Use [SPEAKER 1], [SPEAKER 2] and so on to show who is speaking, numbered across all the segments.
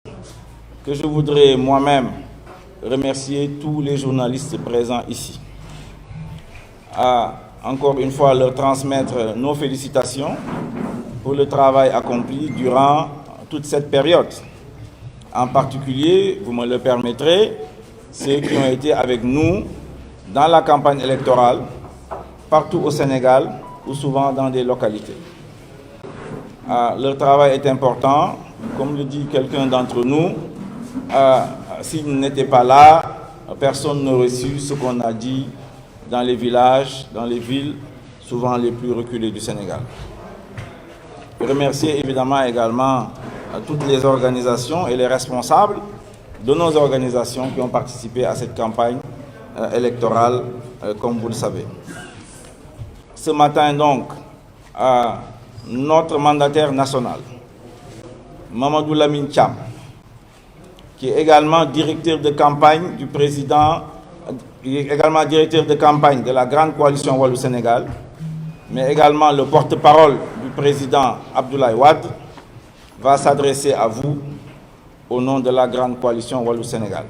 [SPEAKER 1] que je voudrais moi-même remercier tous les journalistes présents ici. Encore une fois, leur transmettre nos félicitations pour le travail accompli durant toute cette période. En particulier, vous me le permettrez, ceux qui ont été avec nous dans la campagne électorale, partout au Sénégal ou souvent dans des localités. Leur travail est important. Comme le dit quelqu'un d'entre nous, s'ils n'étaient pas là, personne n'aurait su ce qu'on a dit dans les villages, dans les villes, souvent les plus reculées du Sénégal. Je remercie évidemment également toutes les organisations et les responsables de nos organisations qui ont participé à cette campagne électorale, comme vous le savez. Ce matin donc, notre mandataire national, Mamadou Lamine Thiam, qui est également directeur de campagne du président, également directeur de campagne de la grande coalition Wallu-Sénégal, mais également le porte-parole du président Abdoulaye Wade, va s'adresser à vous au nom de la grande coalition Wallu-Sénégal.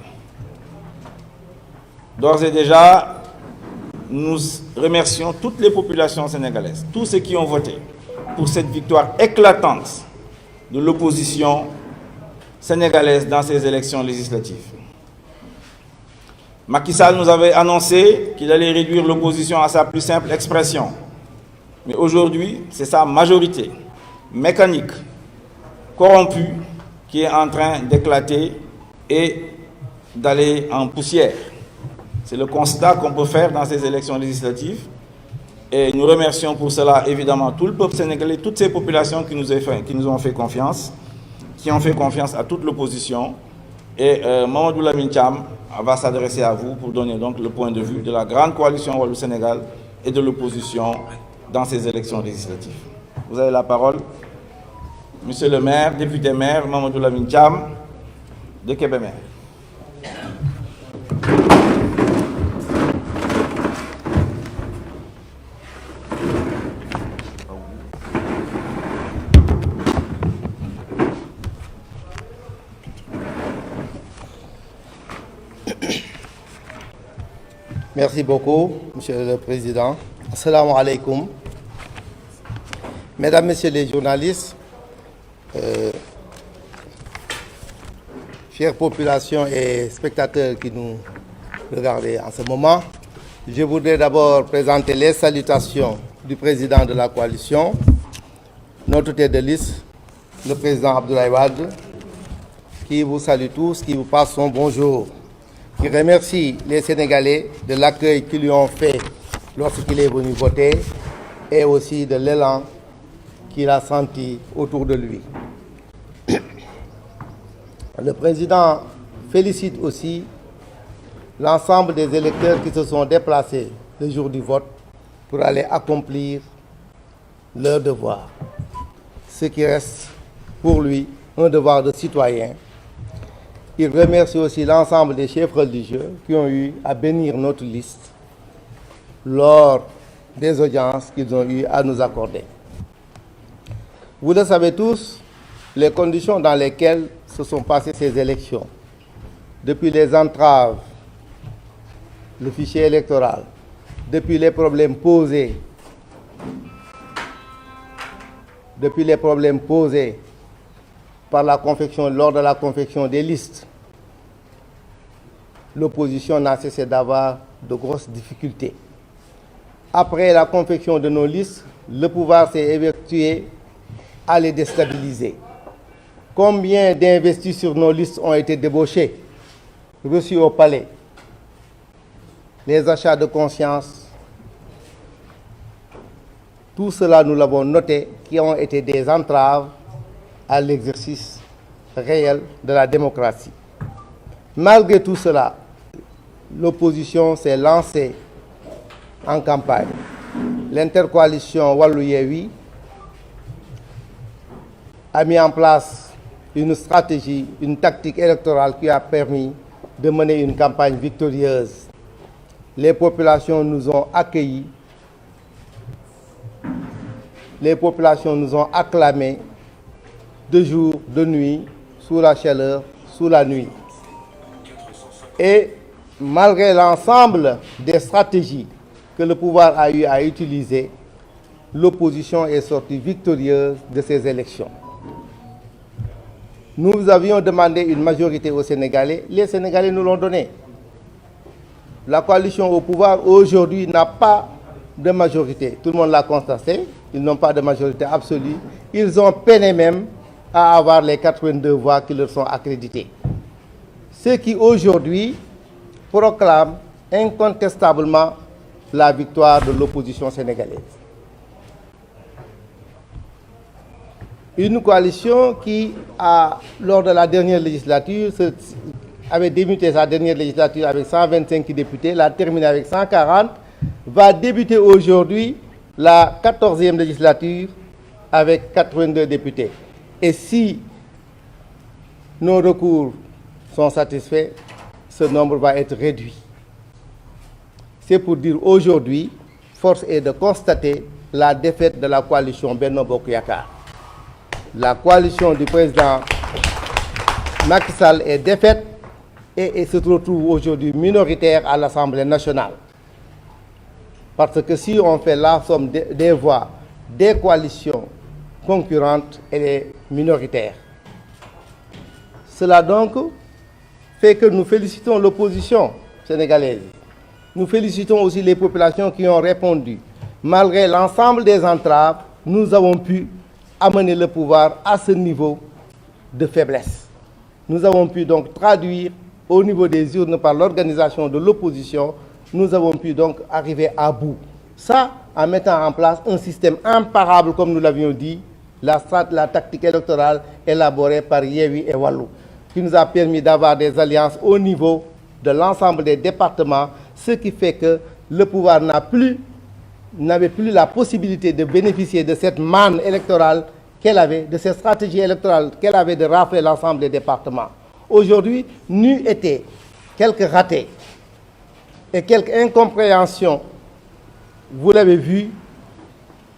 [SPEAKER 1] D'ores et déjà, nous remercions toutes les populations sénégalaises, tous ceux qui ont voté pour cette victoire éclatante de l'opposition sénégalaise dans ces élections législatives. Macky Sall nous avait annoncé qu'il allait réduire l'opposition à sa plus simple expression. Mais aujourd'hui, c'est sa majorité mécanique, corrompue, qui est en train d'éclater et d'aller en poussière. C'est le constat qu'on peut faire dans ces élections législatives. Et nous remercions pour cela évidemment tout le peuple sénégalais, toutes ces populations qui nous ont fait confiance, qui ont fait confiance à toute l'opposition. Et Mamadou Lamine Thiam va s'adresser à vous pour donner donc le point de vue de la grande coalition Wallu-Sénégal et de l'opposition dans ces élections législatives. Vous avez la parole, Monsieur le maire, député maire, Mamadou Lamine Thiam de Kébémer.
[SPEAKER 2] Merci beaucoup, Monsieur le Président. Assalamu alaikum. Mesdames, Messieurs les journalistes, chères populations et spectateurs qui nous regardez en ce moment, je voudrais d'abord présenter les salutations du président de la coalition, notre tête de liste, le président Abdoulaye Wade, qui vous salue tous, qui vous passe son bonjour, qui remercie les Sénégalais de l'accueil qu'ils lui ont fait lorsqu'il est venu voter et aussi de l'élan qu'il a senti autour de lui. Le président félicite aussi l'ensemble des électeurs qui se sont déplacés le jour du vote pour aller accomplir leur devoir. Ce qui reste pour lui un devoir de citoyen. Il remercie aussi l'ensemble des chefs religieux qui ont eu à bénir notre liste lors des audiences qu'ils ont eu à nous accorder. Vous le savez tous, les conditions dans lesquelles se sont passées ces élections, depuis les entraves, le fichier électoral, depuis les problèmes posés, par la confection, lors de la confection des listes, l'opposition n'a cessé d'avoir de grosses difficultés. Après la confection de nos listes, le pouvoir s'est évertué à les déstabiliser. Combien d'investis sur nos listes ont été débauchés, reçus au palais? Les achats de conscience, tout cela nous l'avons noté, qui ont été des entraves à l'exercice réel de la démocratie. Malgré tout cela, l'opposition s'est lancée en campagne. L'intercoalition Wallu-Yewwi a mis en place une stratégie, une tactique électorale qui a permis de mener une campagne victorieuse. Les populations nous ont accueillis, les populations nous ont acclamés de jour, de nuit, sous la chaleur, sous la nuit. Et malgré l'ensemble des stratégies que le pouvoir a eu à utiliser, l'opposition est sortie victorieuse de ces élections. Nous avions demandé une majorité aux Sénégalais, les Sénégalais nous l'ont donnée. La coalition au pouvoir aujourd'hui n'a pas de majorité. Tout le monde l'a constaté, ils n'ont pas de majorité absolue. Ils ont peiné même à avoir les 82 voix qui leur sont accréditées. Ce qui aujourd'hui proclame incontestablement la victoire de l'opposition sénégalaise. Une coalition qui, lors de la dernière législature, avait débuté sa dernière législature avec 125 députés, l'a terminé avec 140, va débuter aujourd'hui la 14e législature avec 82 députés. Et si nos recours sont satisfaits, ce nombre va être réduit. C'est pour dire aujourd'hui, force est de constater la défaite de la coalition Benno Bokk Yakaar. La coalition du président Macky Sall est défaite et se retrouve aujourd'hui minoritaire à l'Assemblée nationale. Parce que si on fait la somme des voix des coalitions concurrentes, elle est minoritaire. Cela donc fait que nous félicitons l'opposition sénégalaise. Nous félicitons aussi les populations qui ont répondu. Malgré l'ensemble des entraves, nous avons pu amener le pouvoir à ce niveau de faiblesse. Nous avons pu donc traduire au niveau des urnes par l'organisation de l'opposition, nous avons pu donc arriver à bout. Ça, en mettant en place un système imparable, comme nous l'avions dit, la tactique électorale élaborée par Yewwi et Wallu, qui nous a permis d'avoir des alliances au niveau de l'ensemble des départements, ce qui fait que le pouvoir n'avait plus la possibilité de bénéficier de cette manne électorale qu'elle avait, de cette stratégie électorale qu'elle avait de rafler l'ensemble des départements. Aujourd'hui, n'eût été quelques ratés et quelques incompréhensions, vous l'avez vu,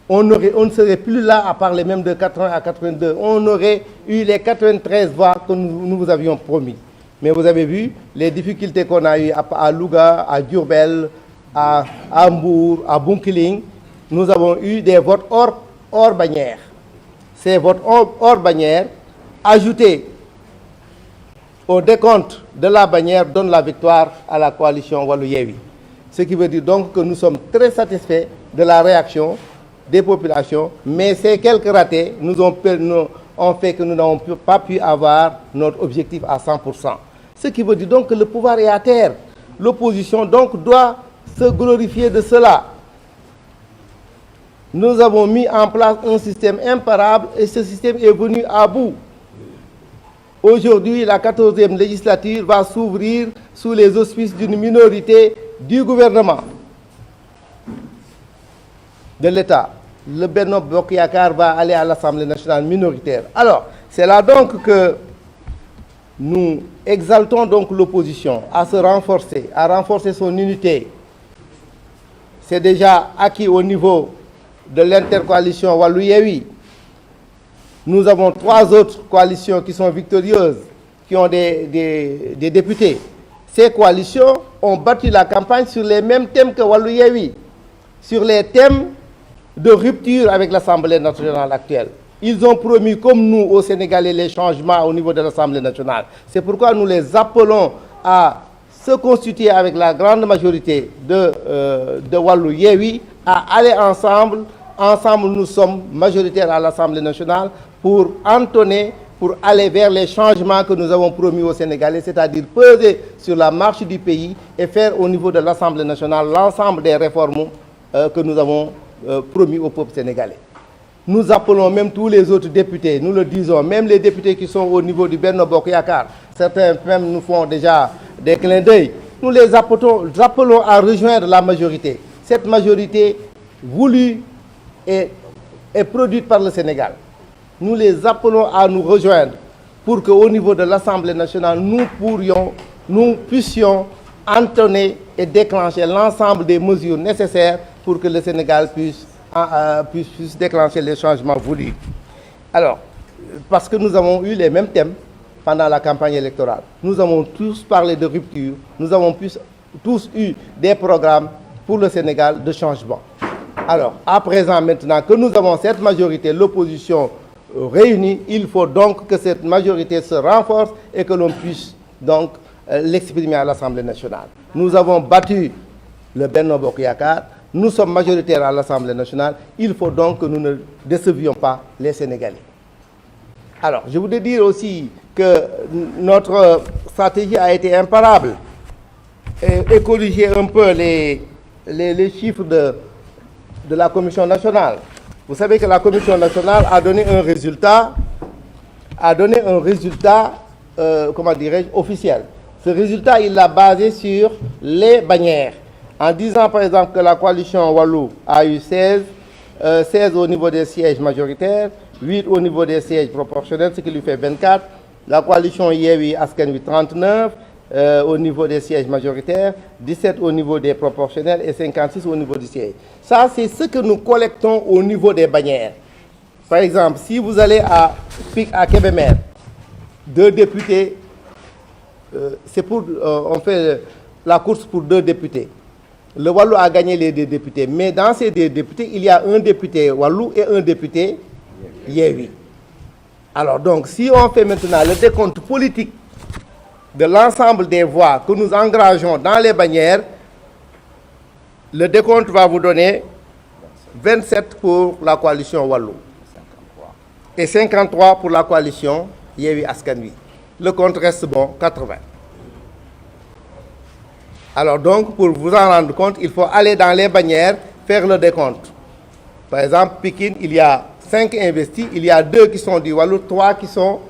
[SPEAKER 2] on ne serait plus là à parler même de 80 à 82. On aurait eu les 93 voix que nous vous avions promis. Mais vous avez vu les difficultés qu'on a eues à Louga, à Diourbel, à Mbour, à Bounkiling. Nous avons eu des votes hors bannière. Ces votes hors bannière, ajoutés au décompte de la bannière, donnent la victoire à la coalition Wallu-Yewwi. Ce qui veut dire donc que nous sommes très satisfaits de la réaction des populations, mais ces quelques ratés nous ont fait que nous n'avons pas pu avoir notre objectif à 100%. Ce qui veut dire donc que le pouvoir est à terre. L'opposition donc doit se glorifier de cela. Nous avons mis en place un système imparable et ce système est venu à bout. Aujourd'hui, la 14e législature va s'ouvrir sous les auspices d'une minorité du gouvernement, de l'État. Le Benno Bokk Yakaar va aller à l'Assemblée nationale minoritaire. Alors, c'est là donc que nous exaltons donc l'opposition à se renforcer, à renforcer son unité. C'est déjà acquis au niveau de l'intercoalition Wallu-Yewwi. Nous avons 3 autres coalitions qui sont victorieuses, qui ont des députés. Ces coalitions ont battu la campagne sur les mêmes thèmes que Wallu-Yewwi, sur les thèmes de rupture avec l'Assemblée nationale actuelle. Ils ont promis, comme nous, aux Sénégalais, les changements au niveau de l'Assemblée nationale. C'est pourquoi nous les appelons à se constituer avec la grande majorité de Wallu-Yewwi, à aller ensemble. Ensemble, nous sommes majoritaires à l'Assemblée nationale pour entonner, pour aller vers les changements que nous avons promis aux Sénégalais, c'est-à-dire peser sur la marche du pays et faire au niveau de l'Assemblée nationale l'ensemble des réformes que nous avons promis au peuple sénégalais. Nous appelons même tous les autres députés, nous le disons, même les députés qui sont au niveau du Benno Bokk Yakaar, certains même nous font déjà des clins d'œil. Nous les appelons à rejoindre la majorité. Cette majorité voulue et produite par le Sénégal. Nous les appelons à nous rejoindre pour qu'au niveau de l'Assemblée nationale, nous puissions entonner et déclencher l'ensemble des mesures nécessaires pour que le Sénégal puisse déclencher les changements voulus. Alors, parce que nous avons eu les mêmes thèmes, pendant la campagne électorale. Nous avons tous parlé de rupture, nous avons tous eu des programmes pour le Sénégal de changement. Alors, à présent, maintenant que nous avons cette majorité, l'opposition réunie, il faut donc que cette majorité se renforce et que l'on puisse donc l'exprimer à l'Assemblée nationale. Nous avons battu le Benno Bokk Yakaar, nous sommes majoritaires à l'Assemblée nationale, il faut donc que nous ne décevions pas les Sénégalais. Alors, je voudrais dire aussi que notre stratégie a été imparable et corriger un peu les chiffres de la Commission nationale. Vous savez que la Commission nationale a donné un résultat, comment dirais-je, officiel. Ce résultat, il l'a basé sur les bannières. En disant par exemple que la coalition Wallu a eu 16 au niveau des sièges majoritaires, 8 au niveau des sièges proportionnels, ce qui lui fait 24. La coalition Yewwi Askan Wi 39 au niveau des sièges majoritaires, 17 au niveau des proportionnels et 56 au niveau du siège. Ça, c'est ce que nous collectons au niveau des bannières. Par exemple, si vous allez à Kébémer, 2 députés, on fait la course pour 2 députés. Le Wallu a gagné les 2 députés, mais dans ces 2 députés, il y a un député Wallu et un député Yewwi. Alors donc, si on fait maintenant le décompte politique de l'ensemble des voix que nous engageons dans les bannières, le décompte va vous donner 27 pour la coalition Wallu et 53 pour la coalition Yewwi Askan Wi. Le compte reste bon, 80. Alors donc, pour vous en rendre compte, il faut aller dans les bannières, faire le décompte. Par exemple, Pikine, il y a 5 investis, il y a 2 qui sont du Wallu, 3 qui sont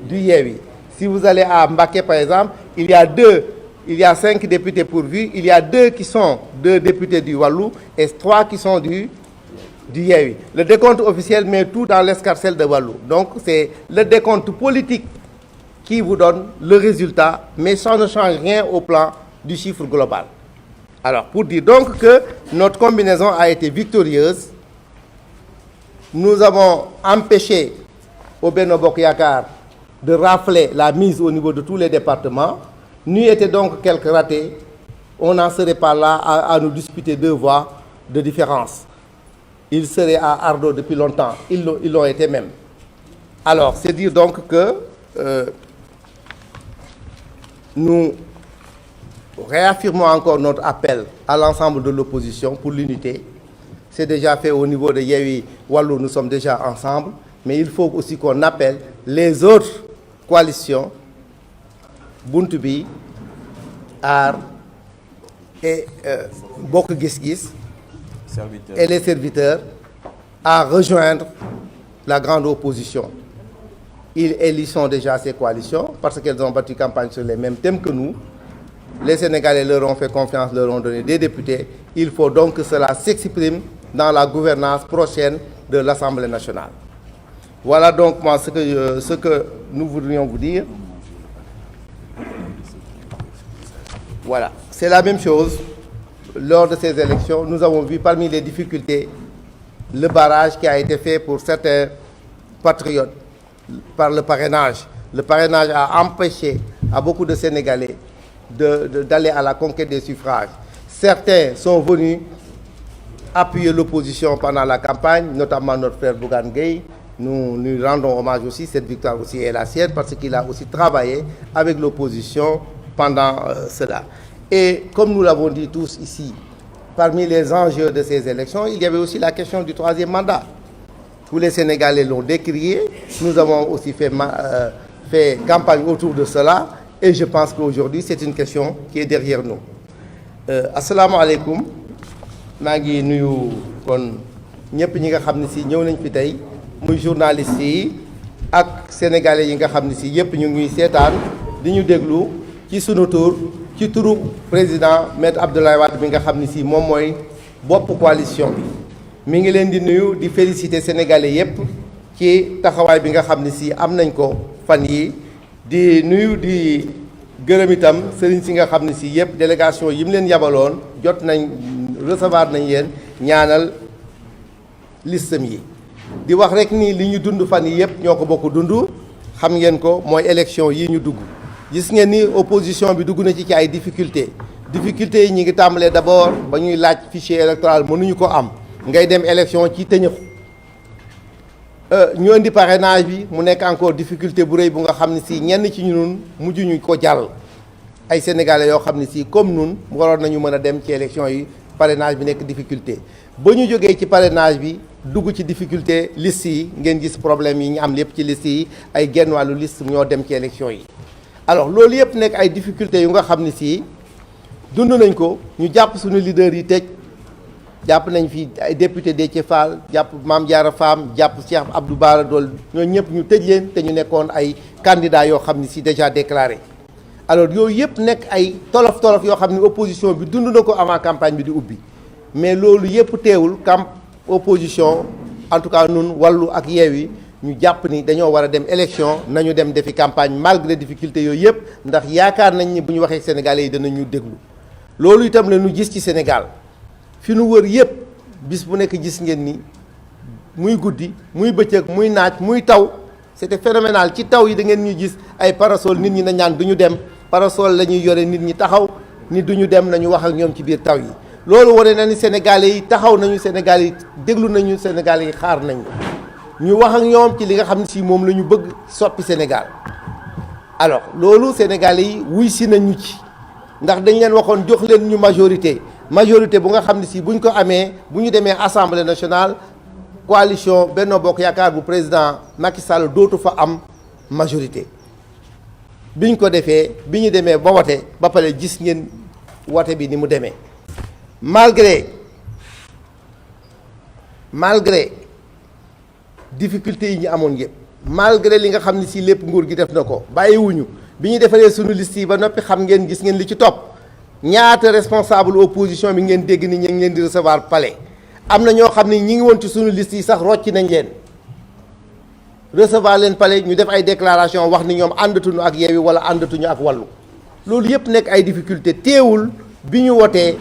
[SPEAKER 2] du Yewwi. Si vous allez à Mbacké, par exemple, il y a 5 députés pourvus, il y a 2 qui sont 2 députés du Wallu et 3 qui sont du Yewwi. Le décompte officiel met tout dans l'escarcelle de Wallu. Donc, c'est le décompte politique qui vous donne le résultat, mais ça ne change rien au plan du chiffre global. Alors, pour dire donc que notre combinaison a été victorieuse, nous avons empêché au Benno Bokk Yakaar de rafler la mise au niveau de tous les départements. N'eût été donc quelques ratés, on n'en serait pas là à nous disputer 2 voix de différence. Ils seraient à Ardo depuis longtemps, ils l'ont été même. Alors, c'est dire donc que nous réaffirmons encore notre appel à l'ensemble de l'opposition pour l'unité. C'est déjà fait au niveau de Yewwi Wallu, nous sommes déjà ensemble, mais il faut aussi qu'on appelle les autres coalitions, Buntu Bi, Aar et Bokk Gis Gis, et les serviteurs, à rejoindre la grande opposition. Ils élissent déjà ces coalitions parce qu'elles ont battu campagne sur les mêmes thèmes que nous. Les Sénégalais leur ont fait confiance, leur ont donné des députés. Il faut donc que cela s'exprime dans la gouvernance prochaine de l'Assemblée nationale. Voilà donc moi ce que nous voudrions vous dire. Voilà, c'est la même chose. Lors de ces élections, nous avons vu parmi les difficultés le barrage qui a été fait pour certains patriotes par le parrainage. Le parrainage a empêché à beaucoup de Sénégalais d'aller à la conquête des suffrages. Certains sont venus appuyer l'opposition pendant la campagne, notamment notre frère Bougane Gueye. Nous lui rendons hommage aussi, cette victoire aussi est la sienne parce qu'il a aussi travaillé avec l'opposition pendant cela. Et comme nous l'avons dit tous ici, parmi les enjeux de ces élections, il y avait aussi la question du 3e mandat. Tous les Sénégalais l'ont décrié. Nous avons aussi fait campagne autour de cela. Et je pense qu'aujourd'hui, c'est une question qui est derrière nous. Assalamu alaikum. maa ngi nuyu kon ñëpp ñi nga xam ne si ñëw nañ fi tey muy journalistes yi ak sénégalais yi nga xam ne si yëpp ñu ngi seetaan di ñu déglu ci sunu tur ci turu président Maître Abdoulaye Wade bi nga xam ne si moom mooy bopp coalition bi. mi ngi leen di nuyu di féliciter sénégalais yëpp ci taxawaay bi nga xam ne si am nañ ko fan yi di nuyu di gërëm itam sëriñ si nga xam ne si yëpp délégation yi mu leen yabaloon jot nañ recevoir nañ leen ñaanal listam yi di wax rek ni li ñu dund fan yi yëpp ñoo ko bokk dund xam ngeen ko mooy élection yi ñu dugg gis ngeen ni opposition bi dugg na ci ay difficultés yi ñi ngi tàmbalee d'abord ba ñuy laaj fichier électoral mënuñu ko am ngay dem élection ci tëñëf ñu indi parrainage bi mu nekk encore difficulté bu rëy bu nga xam ne si ñenn ci ñun mujjuñu ko jàll ay sénégalais yoo xam ne si comme ñun waroon nañu mën a dem ci élection yi parrainage bi nekk difficulté ba ñu jógee ci parrainage bi dugg ci difficulté liste yi ngeen gis problème yi ñu am lépp ci liste yi ay genn wàllu liste ñoo dem ci élection yi alors loolu yëpp nekk ay difficultés yu nga xam ne si dund nañ ko ñu jàpp suñu leader yi tëj jàpp nañ fi ay député Déthié Fall jàpp Mame Diarra Fam jàpp Cheikh Abdou Bara Dolly ñooñu ñëpp ñu tëj leen te ñu nekkoon ay candidats yoo xam ne si déjà déclaré alors yooyu yëpp nekk ay tolof-tolof yoo xam ne opposition bi dund na ko avant campagne bi di ubbi mais loolu yëpp teewul opposition en tout cas nun Wallu ak Yewwi ñu jàpp ni dañoo war a dem élection nañu dem defi campagne malgré difficulté yooyu yëpp ndax yaakaar nañ ni bu ñu waxee Sénégalais yi danañu déglu loolu itam la ñu gis ci Sénégal fi nu wër yëpp bis bu nekk gis ngeen ni muy guddi muy bëccëg muy naaj muy taw c'était phénoménal ci taw yi da ngeen ñu gis ay parasol nit ñi na ñaan du ñu dem parasol la ñuy yore nit ñi taxaw ni du ñu dem nañu wax ak ñoom ci biir taw yi loolu wane na ni Sénégalais yi taxaw nañu Sénégalais yi déglu nañu Sénégalais yi xaar nañu ñu wax ak ñoom ci li nga xam ne si moom la ñu bëgg soppi Sénégal alors loolu Sénégalais yi wuy si nañu ci ndax dañ leen waxoon jox leen ñu majorité bu nga xam ne si buñ ko amee bu ñu demee assemblée nationale coalition Benno Bokk Yaakaar bu président Macky Sall dootu fa am majorité biñ ko defee bi ñu demee ba wote ba pare gis ngeen wote bi ni mu demee malgré difficulté yi ñu amoon yëpp malgré li nga xam ne si lépp nguur gi def na ko bàyyiwuñu bi ñu defaree sunu liste yi ba noppi xam ngeen gis ngeen li ci topp ñaata responsable opposition bi ngeen dégg ni ñu ngi leen di recevoir palais am na ñoo xam ne ñi ngi woon ci sunu liste yi sax rocci nañ leen recevoir leen palais ñu def ay déclaration wax ni ñoom àndatuñu ak Yewwi wala àndatuñu ak Wallu loolu yëpp nekk ay difficulté teewul bi ñu wotee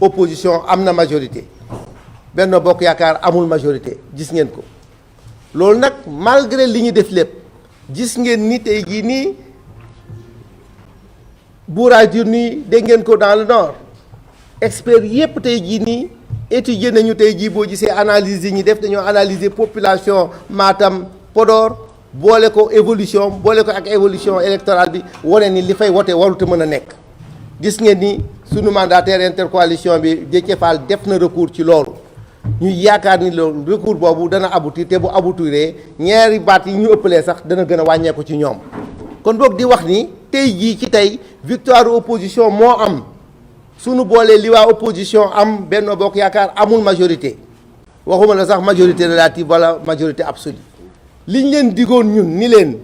[SPEAKER 2] opposition am na majorité Benno Bokk Yaakaar amul majorité gis ngeen ko loolu nag malgré li ñu def lépp gis ngeen ni tey jii nii bourrage d'urne yi dégg ngeen ko dans le nord experts yépp tey jii nii étudier nañu tey jii boo gisee analyse yi ñu def dañoo analyser population Matam Podor boole ko ak évolution électorale bi wane ni li fay wote warut a mën a nekk gis ngeen ni sunu mandataire intercoalition bi Déthié Fall def na recours ci loolu ñu yaakaar ni loolu recours boobu dana aboutir te bu aboutiree ñaari baat yi ñu ëppalee sax dana gën a wàññeeku ci ñoom kon boog di wax ni tey jii ci tey victoire opposition moo am sunu boolee li waa opposition am Benno Bokk Yaakaar amul majorité waxuma la sax majorité relative wala majorité absolue liñ leen digoon ñun ni leen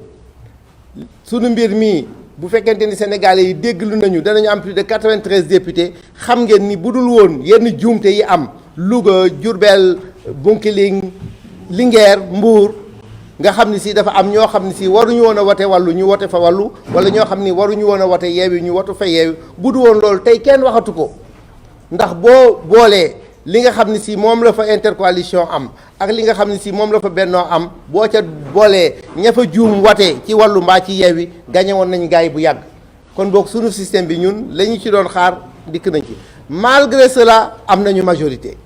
[SPEAKER 2] sunu mbir mii bu fekkente ni Sénégalais yi dégglu nañu danañu am plus de 93 députés xam ngeen ni bu dul woon yenn juumte yi am Louga Diourbel Bounkiling Linguère Mbour nga xam ni si dafa am ñoo xam ne si waruñu woon a wote Wallu ñu wote fa Wallu wala ñoo xam ni waruñu woon a wote Yewwi ñu wote fa Yewwi bu du woon loolu tey kenn waxatu ko ndax boo boolee li nga xam ne si moom la fa intercoalition am ak li nga xam ne si moom la fa bennoo am boo ca boolee ña fa juum wate ci Wallu mbaa ci Yewwi gañe woon nañu gars yi bu yàgg kon boog sunu système bi ñun la ñu ci doon xaar dikk nañ ci malgré cela am nañu majorité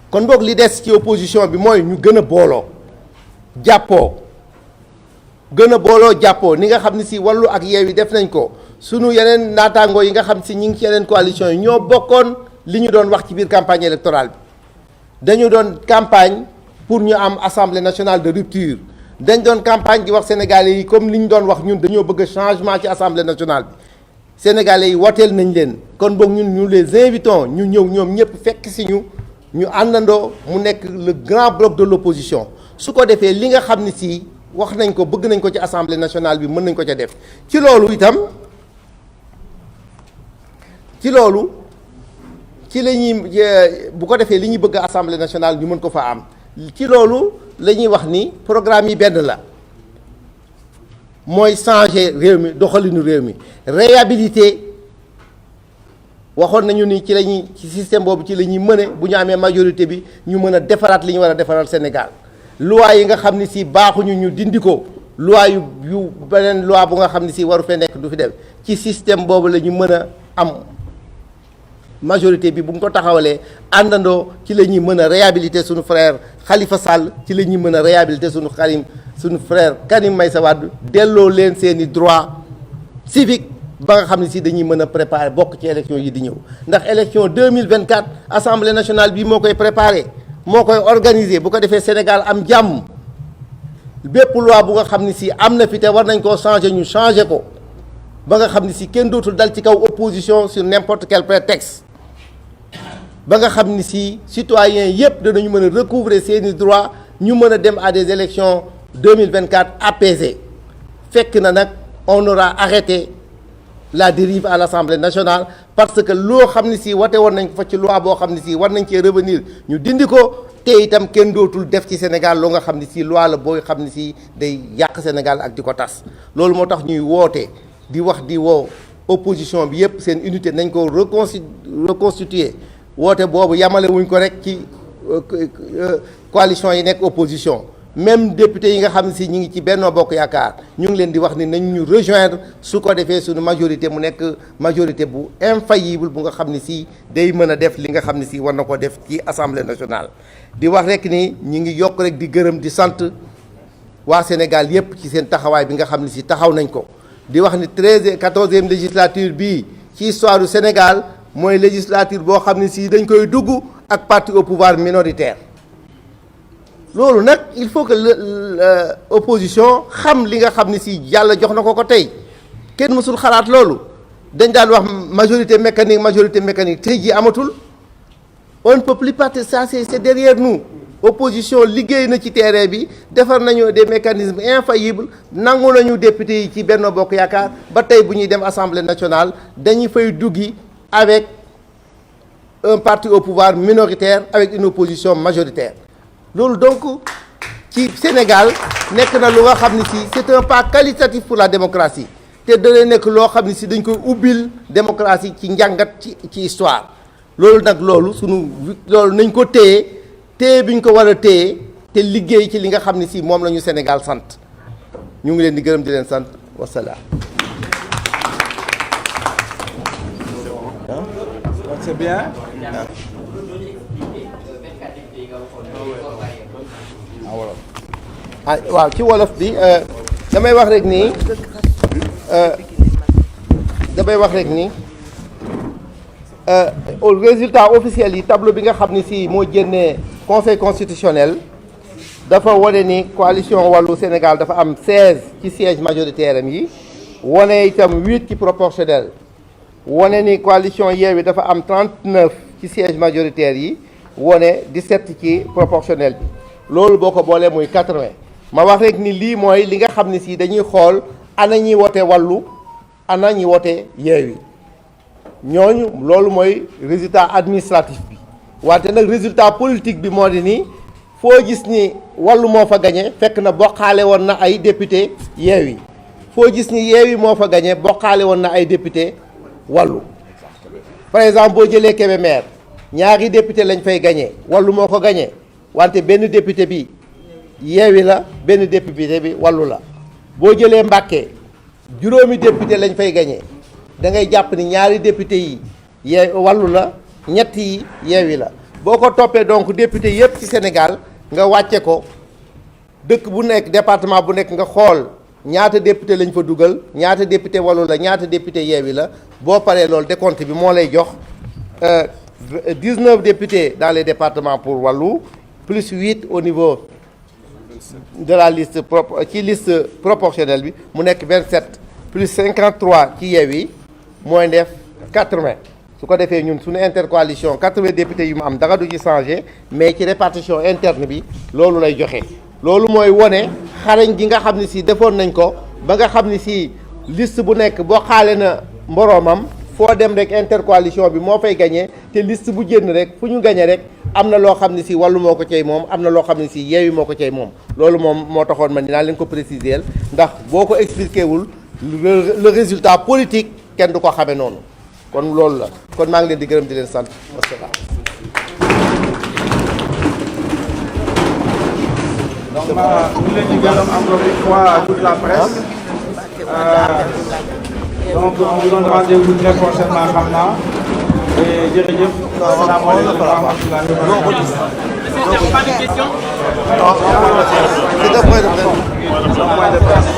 [SPEAKER 2] kon boog li des ci opposition bi mooy ñu gën a booloo jàppoo ni nga xam ne si Wallu ak Yewwi def nañ ko sunu yeneen naataangoo yi nga xam si ñi ngi ci yeneen coalition yi ñoo bokkoon li ñu doon wax ci biir campagne électorale bi dañu doon campagne pour ñu am assemblée nationale de rupture dañ doon campagne di wax sénégalais yi comme li ñu doon wax ñun dañoo bëgg changement ci assemblée nationale bi sénégalais yi woteel nañ leen kon boog ñun ñu les invitons ñu ñëw ñoom ñëpp fekk si ñu àndandoo mu nekk le grand bloc de l'opposition su ko defee li nga xam ne si wax nañ ko bëgg nañ ko ci assemblée nationale bi mën nañ ko ca def ci loolu itam ci la ñuy bu ko defee li ñuy bëgg assemblée nationale ñu mën ko fa am ci loolu la ñuy wax ni programme yi benn la mooy changer réew mi doxalinu réew mi réhabiliter waxoon nañu ni ci système boobu ci la ñuy mëne bu ñu amee majorité bi ñu mën a defaraat li ñu war a defaral Sénégal loi yi nga xam ne si baaxuñu ñu dindi ko loi yu beneen loi bu nga xam ne si waru fee nekk du fi dem ci système boobu la ñu mën a am majorité bi bu ñu ko taxawalee àndandoo ci la ñuy mën a réhabiliter suñu frère Khalifa Sall ci la ñuy mën a réhabiliter suñu frère Karim Meïssa Wade delloo leen seeni droit civique ba nga xam ne si dañuy mën a préparer bokk ci élection yi di ñëw ndax élection 2024 assemblée nationale bi moo koy préparer moo koy organiser bu ko defee Sénégal am jàmm bépp loi bu nga xam ne si am na fi te war nañ koo changer ñu changer ko ba nga xam ne si kenn dootul dal ci kaw opposition sur n'importe quel prétexte ba nga xam ni si citoyens yépp danañu mën a recouvrer seeni droits ñu mën a dem à des élections 2024 apaisées fekk na nag on aura arrêté la dérive à l'Assemblée nationale parce que loo xam ne si wate woon nañ ko fa ci loi boo xam ne si war nañ cee revenir ñu dindi ko te itam kenn dootul def ci Sénégal loo nga xam ne si loi la booy xam ne si day yàq Sénégal ak di ko tas loolu moo tax ñuy woote di wax di woo opposition bi yépp seen unité nañ ko reconstituer woote boobu yamale wuñ ko rek ci coalition yi nekk opposition même député yi nga xam ne si ñu ngi ci Benno Bokk Yaakaar ñu ngi leen di wax ni nañ ñu rejoindre su ko defee suñu majorité mu nekk majorité bu infaillible bu nga xam ne si day mën a def li nga xam ne si war na ko def ci Assemblée nationale di wax rek ni ñu ngi yokk rek di gërëm di sant waa Sénégal yépp ci seen taxawaay bi nga xam ne si taxaw nañ ko di wax ni 14e législature bii ci histoire du Sénégal mooy législature boo xam ne si dañ koy dugg ak parti au pouvoir minoritaire loolu nag il faut que opposition xam li nga xam ne si yàlla jox na ko tey kenn mësul xalaat loolu dañ daan wax majorité mécanique tey jii amatul on ne peut plus partir ça c'est derrière nous opposition liggéey na ci terrain bi defar nañu des mécanismes infaillibles nangu nañu député yi ci Benno Bokk Yaakaar ba tey bu ñuy dem Assemblée nationale dañuy fay duggi avec un parti au pouvoir minoritaire avec une opposition majoritaire loolu donc ci Sénégal nekk na lu nga xam ne si c'est un pas qualitatif pour la démocratie te dana nekk loo xam ne si dañ koy ubbil démocratie ci njàngat ci histoire loolu nag loolu nañ ko téye bi ñu ko war a téye te liggéey ci li nga xam ne si moom la ñu Sénégal sant ñu ngi leen di gërëm di leen sant wasalaam.
[SPEAKER 1] C'est bien.
[SPEAKER 2] waaw ci wolof bi damay wax rek nii au résultat officiel yi tableau bi nga xam ne si moo génnee conseil constitutionnel dafa wane ni coalition wàllu Sénégal dafa am 16 ci siège majoritaire am yi wane itam 8 ci proportionnel wane ni coalition Yewwi dafa am 39 ci siège majoritaire yi wane 17 ci proportionnel bi loolu boo ko boolee muy 80 ma wax rek ni lii mooy li nga xam ne si dañuy xool ana ñi wote wàllu ana ñi wote Yewwi ñooñu loolu mooy résultat administratif bi wante nag résultat politique bi moo di ni foo gis ni wàllu moo fa gañe fekk na bokkaale woon na ay député Yewwi foo gis ni Yewwi moo fa gañe bokkaale woon na ay député wàllu par exemple boo jëlee Kébémer ñaari député lañ fay gañe wàllu moo ko gañe wante benn député bi Yewwi la benn député bi wàllu la boo jëlee Mbàkke juróomi député lañ fay gañe da ngay jàpp ni ñaari député yi wàllu la ñett yi Yewwi la boo ko toppee donc député yépp ci Sénégal nga wàcce ko dëkk bu nekk département bu nekk nga xool ñaata député lañ fa dugal ñaata député wàllu la ñaata député Yewwi la boo paree loolu décompte bi moo lay jox 19 députés dans les départements pour wàllu plus 8 au niveau de la liste ci liste proportionnelle bi mu nekk 27 plus 53 ci Yewwi mooy def 80 su ko defee ñun suñu intercoalition 80 députés yu mu am dara du ci changé mais ci répartition interne bi loolu lay joxe. loolu mooy wone xarañ gi nga xam ne si defoon nañ ko ba nga xam ne si liste bu nekk boo xaale na mboroomam foo dem rek intercoalition bi moo fay gagné te liste bu génn rek fu ñu gagné rek am na loo xam ne si wàllu moo ko cay moom am na loo xam ne si Yewwi moo ko cay moom loolu moom moo taxoon man dinaa leen ko préciser ndax boo ko expliqué wul le résultat politique kenn du ko xamee noonu kon loolu la kon maa ngi leen di gërëm di leen sant wasalaam.
[SPEAKER 1] Donc, nous les gërëm encore une fois à toute la presse. Donc, on vous donne rendez-vous très prochainement, Khamna. Et jërëjëf. Asalaamaaleykum wa rahmatullahi wa barakatuh.
[SPEAKER 3] Pas de questions?
[SPEAKER 2] C'est un point de presse.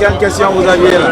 [SPEAKER 1] Quelle question vous aviez là?